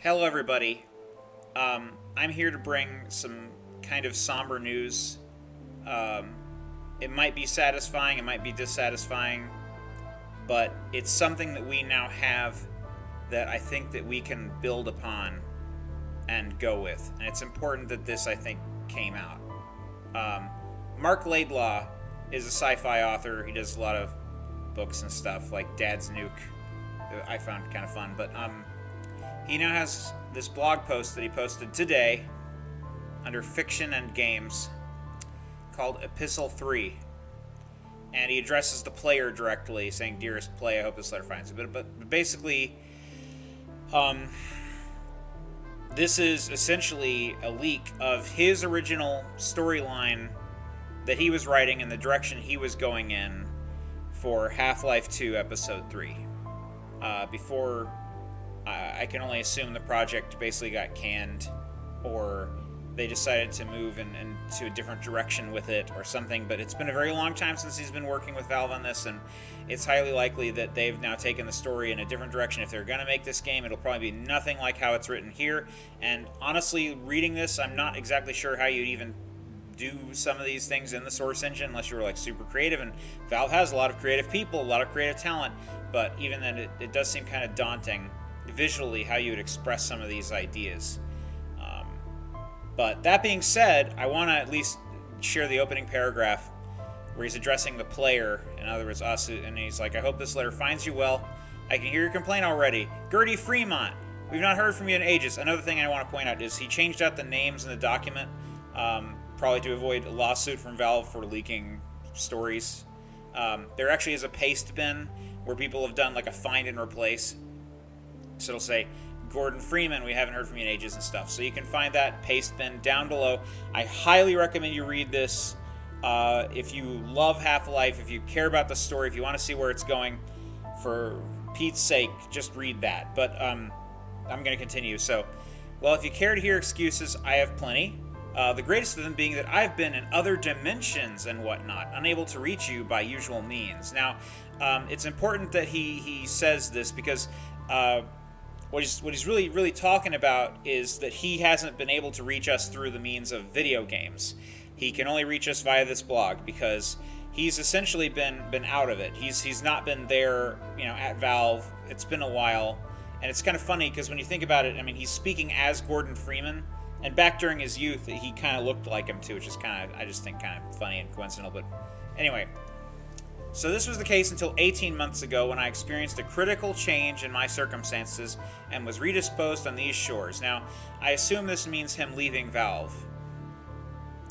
Hello, everybody. I'm here to bring some kind of somber news. It might be satisfying, it might be dissatisfying, but it's something that we now have that I think that we can build upon and go with. And it's important that this, I think, came out. Mark Laidlaw is a sci-fi author. He does a lot of books and stuff, like Dad's Nuke, that I found kind of fun. But he now has this blog post that he posted today under Fiction and Games called Epistle 3. And he addresses the player directly, saying, "Dearest play, I hope this letter finds you." But basically, this is essentially a leak of his original storyline that he was writing and the direction he was going in for Half-Life 2 Episode 3. Before, I can only assume the project basically got canned, or they decided to move into a different direction with it or something, but it's been a very long time since he's been working with Valve on this, and it's highly likely that they've now taken the story in a different direction. If they're going to make this game, it'll probably be nothing like how it's written here, and honestly, reading this, I'm not exactly sure how you'd even do some of these things in the Source engine unless you were like super creative, and Valve has a lot of creative people, a lot of creative talent, but even then it does seem kind of daunting visually how you would express some of these ideas. But that being said, I want to at least share the opening paragraph where he's addressing the player, in other words us, and he's like, "I hope this letter finds you well. I can hear your complaint already. Gertie Fremont, we've not heard from you in ages." Another thing I want to point out is he changed out the names in the document, probably to avoid a lawsuit from Valve for leaking stories. There actually is a paste bin where people have done like a find and replace. So it'll say, "Gordon Freeman, we haven't heard from you in ages," and stuff. So you can find that paste bin down below. I highly recommend you read this. If you love Half-Life, if you care about the story, if you want to see where it's going, for Pete's sake, just read that. But I'm going to continue. So, well, if you care to hear excuses, I have plenty. The greatest of them being that I've been in other dimensions and whatnot, unable to reach you by usual means. Now, it's important that he says this because what he's really talking about is that he hasn't been able to reach us through the means of video games. He can only reach us via this blog because he's essentially been out of it. He's not been there, at Valve. It's been a while, and it's kind of funny because when you think about it, I mean, he's speaking as Gordon Freeman, and back during his youth, he kind of looked like him too, which is I just think kind of funny and coincidental. But anyway. So this was the case until 18 months ago when I experienced a critical change in my circumstances and was redisposed on these shores. Now, I assume this means him leaving Valve.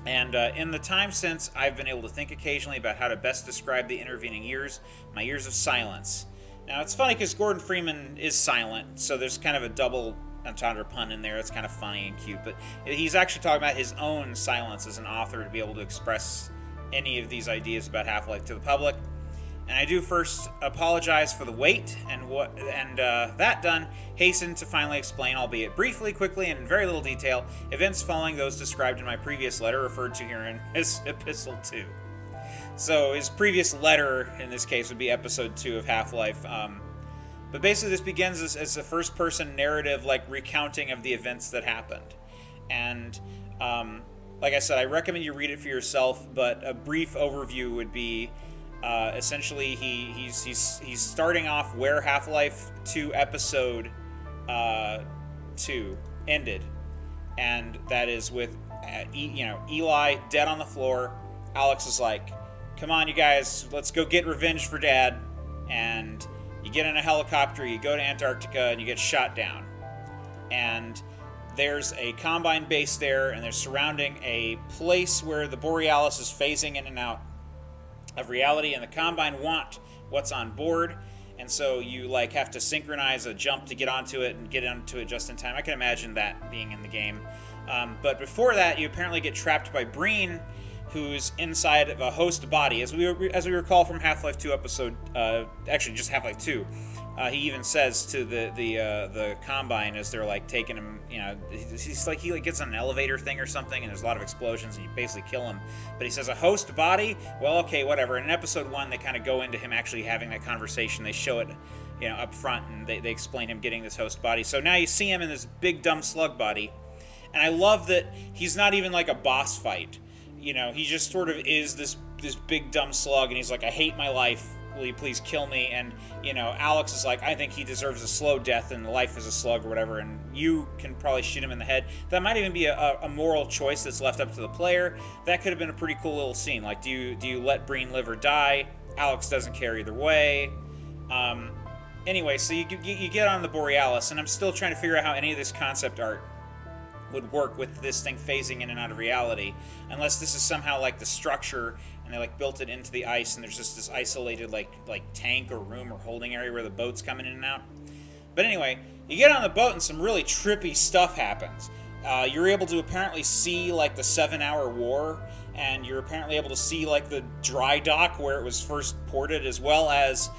And in the time since, I've been able to think occasionally about how to best describe the intervening years, my years of silence. Now, it's funny because Gordon Freeman is silent, so there's kind of a double entendre pun in there. It's kind of funny and cute, but he's actually talking about his own silence as an author to be able to express any of these ideas about Half-Life to the public. And I do first apologize for the wait, and that done, hasten to finally explain, albeit briefly, quickly, and in very little detail, events following those described in my previous letter referred to here in his Epistle 2. So his previous letter, in this case, would be Episode 2 of Half-Life. But basically this begins as a first-person narrative, like recounting of the events that happened. And like I said, I recommend you read it for yourself, but a brief overview would be essentially, he's starting off where Half-Life 2 Episode 2 ended, and that is with Eli dead on the floor. Alex is like, "Come on, you guys, let's go get revenge for Dad." And you get in a helicopter, you go to Antarctica, and you get shot down. And there's a Combine base there, and they're surrounding a place where the Borealis is phasing in and out of reality, and the Combine want what's on board, and so you have to synchronize a jump to get onto it and get onto it just in time. I can imagine that being in the game. But before that, you apparently get trapped by Breen, who's inside of a host body, as we recall from Half-Life 2 episode, actually just Half-Life 2. He even says to the Combine as they're taking him, he gets on an elevator thing or something, and there's a lot of explosions, and you basically kill him. But he says a host body. Well, okay, whatever. In episode 1, they kind of go into him actually having that conversation. They show it you know, up front, and they explain him getting this host body. So now you see him in this big dumb slug body, and I love that he's not even like a boss fight. You know, he just sort of is this big dumb slug, and he's like, I hate my life. Will you please kill me? And, you know, Alex is like, I think he deserves a slow death and life is a slug or whatever, and you can probably shoot him in the head. That might even be a moral choice that's left up to the player. That could have been a pretty cool little scene. Like, do you let Breen live or die? Alex doesn't care either way. Anyway, so you get on the Borealis, and I'm still trying to figure out how any of this concept art would work with this thing phasing in and out of reality, unless this is somehow like the structure and they like built it into the ice and there's just this isolated like tank or room or holding area where the boat's coming in and out. But anyway, you get on the boat and some really trippy stuff happens. You're able to apparently see like the 7-hour war, and you're apparently able to see like the dry dock where it was first ported, as well as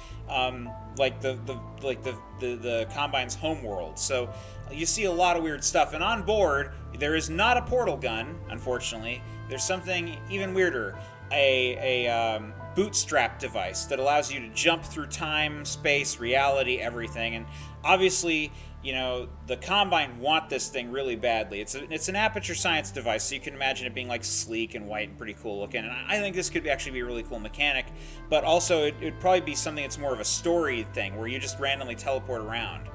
like the Combine's homeworld. So you see a lot of weird stuff, and on board there is not a portal gun, unfortunately. There's something even weirder, a bootstrap device that allows you to jump through time, space, reality, everything. And obviously, you know, the Combine want this thing really badly. It's an aperture science device, so you can imagine it being like sleek and white and pretty cool looking. And I think this could actually be a really cool mechanic, but also it'd probably be something that's more of a story thing where you just randomly teleport around.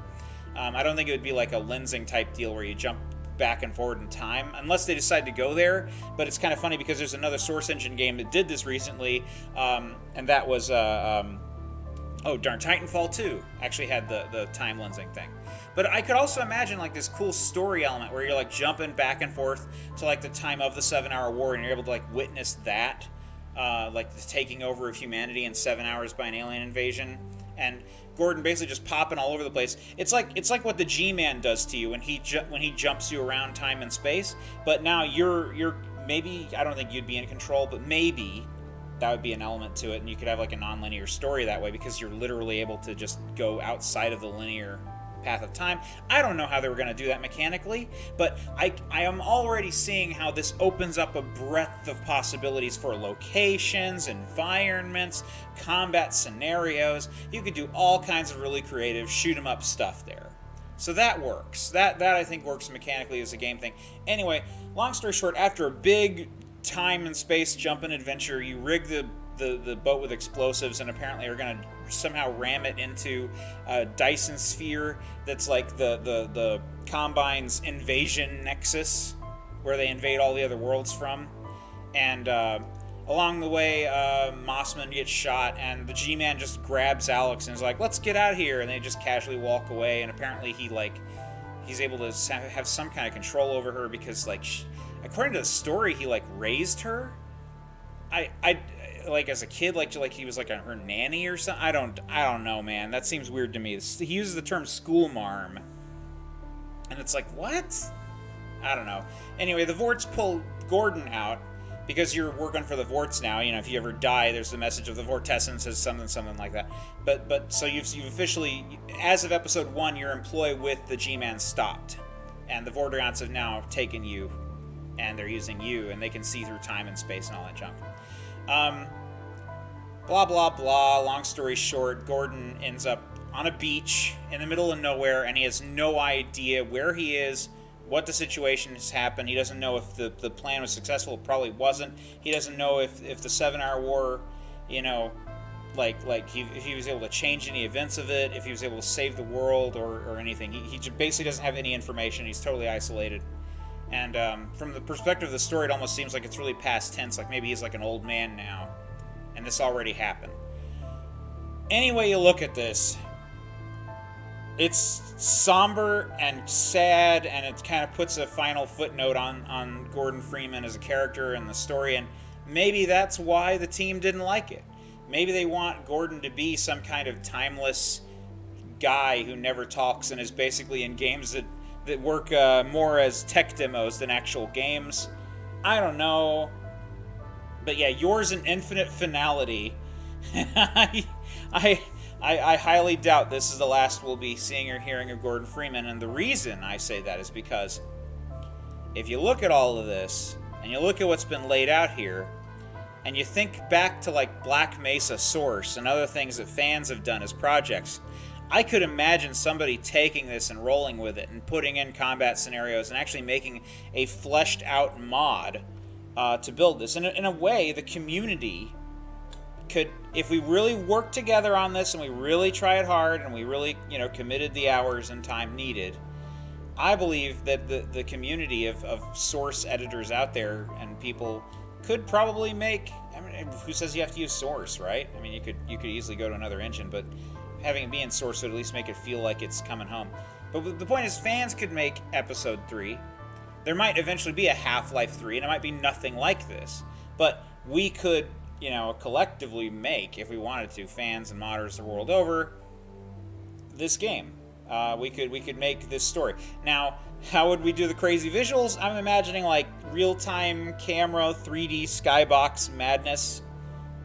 I don't think it would be like a lensing type deal where you jump back and forward in time, unless they decide to go there. But it's kind of funny because there's another Source Engine game that did this recently, and that was oh darn, Titanfall 2 actually had the time lensing thing. But I could also imagine like this cool story element where you're like jumping back and forth to like the time of the 7-hour war, and you're able to like witness that, like the taking over of humanity in 7 hours by an alien invasion, and Gordon basically just popping all over the place. It's like what the G-Man does to you when he jumps you around time and space. But now you're maybe, I don't think you'd be in control, but maybe that would be an element to it, and you could have like a non-linear story that way because you're literally able to just go outside of the linear path of time. I don't know how they were going to do that mechanically, but I am already seeing how this opens up a breadth of possibilities for locations, environments, combat scenarios. You could do all kinds of really creative shoot-'em-up stuff there. So that works. That I think works mechanically as a game thing. Anyway, long story short, after a big time and space jumping adventure, you rig the boat with explosives, and apparently are going to somehow ram it into a Dyson sphere that's like the Combine's invasion nexus, where they invade all the other worlds from. And along the way, Mossman gets shot, and the G-Man just grabs Alex and is like, let's get out of here, and they just casually walk away. And apparently he's able to have some kind of control over her because, like, according to the story, he like raised her. I like as a kid, like he was like her nanny or something. I don't know, man. That seems weird to me. He uses the term school marm, and it's like, what? I don't know. Anyway, the Vorts pull Gordon out because you're working for the Vorts now. You know, if you ever die, there's the message of the Vortessence says something like that. But so you've officially, as of episode 1, your employ with the G-Man stopped, and the Vortigons have now taken you, and they're using you, and they can see through time and space and all that junk. Blah, blah, blah. Long story short, Gordon ends up on a beach in the middle of nowhere, and he has no idea where he is, what the situation has happened. He doesn't know if the plan was successful. It probably wasn't. He doesn't know if the 7-hour war, you know, if he was able to change any events of it, if he was able to save the world or anything. He basically doesn't have any information. He's totally isolated. And from the perspective of the story, it almost seems like it's really past tense, like maybe he's like an old man now, and this already happened. Any way you look at this, it's somber and sad, and it kind of puts a final footnote on Gordon Freeman as a character in the story, and maybe that's why the team didn't like it. Maybe they want Gordon to be some kind of timeless guy who never talks and is basically in games that work more as tech demos than actual games. I don't know. But yeah, Yours an Infinite Finality. I highly doubt this is the last we'll be seeing or hearing of Gordon Freeman, and the reason I say that is because if you look at all of this, and you look at what's been laid out here, and you think back to like Black Mesa Source and other things that fans have done as projects, I could imagine somebody taking this and rolling with it and putting in combat scenarios and actually making a fleshed out mod to build this. And in a way, the community could, if we really work together on this and we really tried hard and we really, committed the hours and time needed, I believe that the community of Source editors out there and people could probably make, I mean, who says you have to use Source, right? I mean, you could easily go to another engine, but having it be in Source would at least make it feel like it's coming home. But the point is, fans could make Episode 3. There might eventually be a Half-Life 3, and it might be nothing like this. But we could, collectively make, if we wanted to, fans and modders the world over, this game. We could make this story. Now, how would we do the crazy visuals? I'm imagining, like, real-time camera, 3D skybox madness.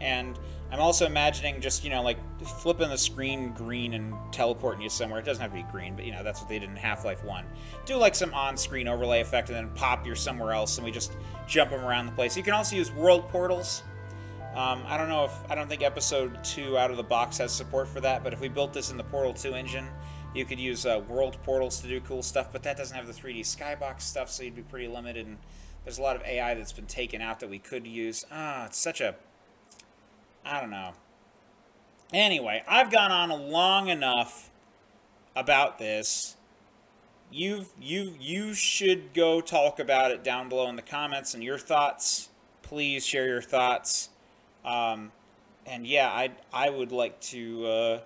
And I'm also imagining just, like, flipping the screen green and teleporting you somewhere. It doesn't have to be green, but, that's what they did in Half-Life 1. Do, like, some on-screen overlay effect and then pop you somewhere else, and we just jump them around the place. You can also use world portals. I don't think Episode 2 out of the box has support for that, but if we built this in the Portal 2 engine, you could use world portals to do cool stuff, but that doesn't have the 3D skybox stuff, so you'd be pretty limited, and there's a lot of AI that's been taken out that we could use. It's such a... I don't know. Anyway, I've gone on long enough about this. You should go talk about it down below in the comments and your thoughts. Please share your thoughts. And yeah, I would like to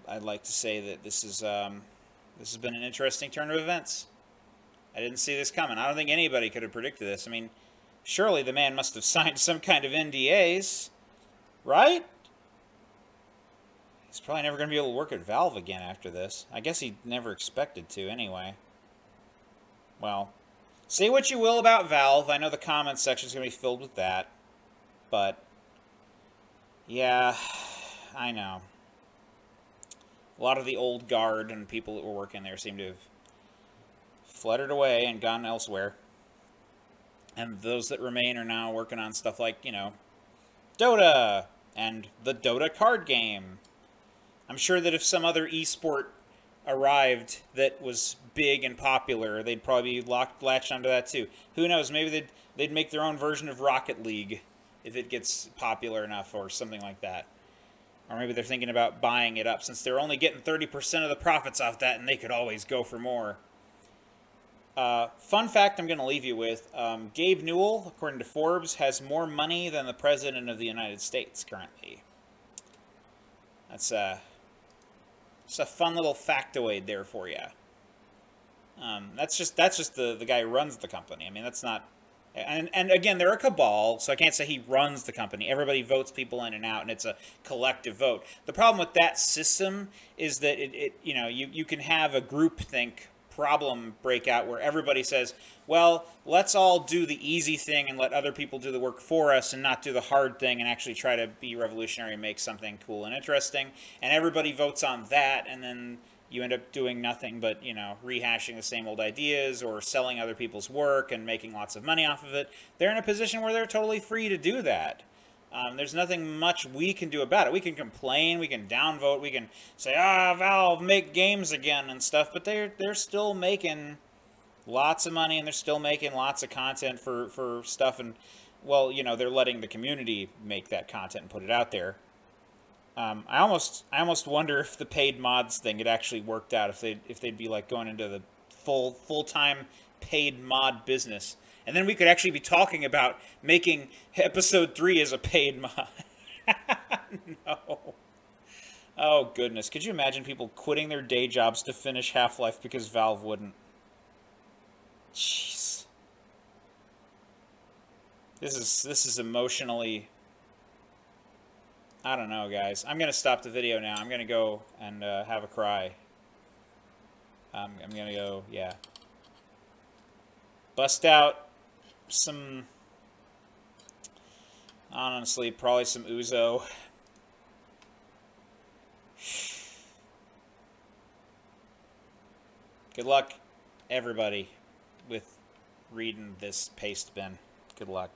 I'd like to say that this has been an interesting turn of events. I didn't see this coming. I don't think anybody could have predicted this. I mean, surely the man must have signed some kind of NDAs, right? He's probably never going to be able to work at Valve again after this. I guess he never expected to anyway. Well, say what you will about Valve. I know the comments section is going to be filled with that. But, yeah, I know. A lot of the old guard and people that were working there seem to have fluttered away and gone elsewhere. And those that remain are now working on stuff like, Dota and the Dota card game. I'm sure that if some other esport arrived that was big and popular, they'd probably be latched onto that too. Who knows? Maybe they'd make their own version of Rocket League if it gets popular enough or something like that. Or maybe they're thinking about buying it up since they're only getting 30% of the profits off that and they could always go for more. Fun fact I'm going to leave you with, Gabe Newell, according to Forbes, has more money than the President of the United States currently. That's a fun little factoid there for you. That's just the guy who runs the company. I mean, that's not... And again, they're a cabal, so I can't say he runs the company. Everybody votes people in and out, and it's a collective vote. The problem with that system is that you can have a groupthink problem break out where everybody says, well, let's all do the easy thing and let other people do the work for us and not do the hard thing and actually try to be revolutionary and make something cool and interesting. And everybody votes on that, and then you end up doing nothing but, rehashing the same old ideas or selling other people's work and making lots of money off of it. They're in a position where they're totally free to do that. There's nothing much we can do about it. We can complain, we can downvote, we can say, Valve, make games again and stuff, but they're still making lots of money and they're still making lots of content for stuff. And, well, they're letting the community make that content and put it out there. I almost wonder if the paid mods thing had actually worked out, if they'd be like going into the full-time paid mod business. And then we could actually be talking about making Episode 3 as a paid mod. No. Oh, goodness. Could you imagine people quitting their day jobs to finish Half-Life because Valve wouldn't? Jeez. This is emotionally... I don't know, guys. I'm going to stop the video now. I'm going to go and have a cry. I'm going to go, yeah. Bust out some... Honestly, probably some Ouzo. Good luck, everybody, with reading this paste bin. Good luck.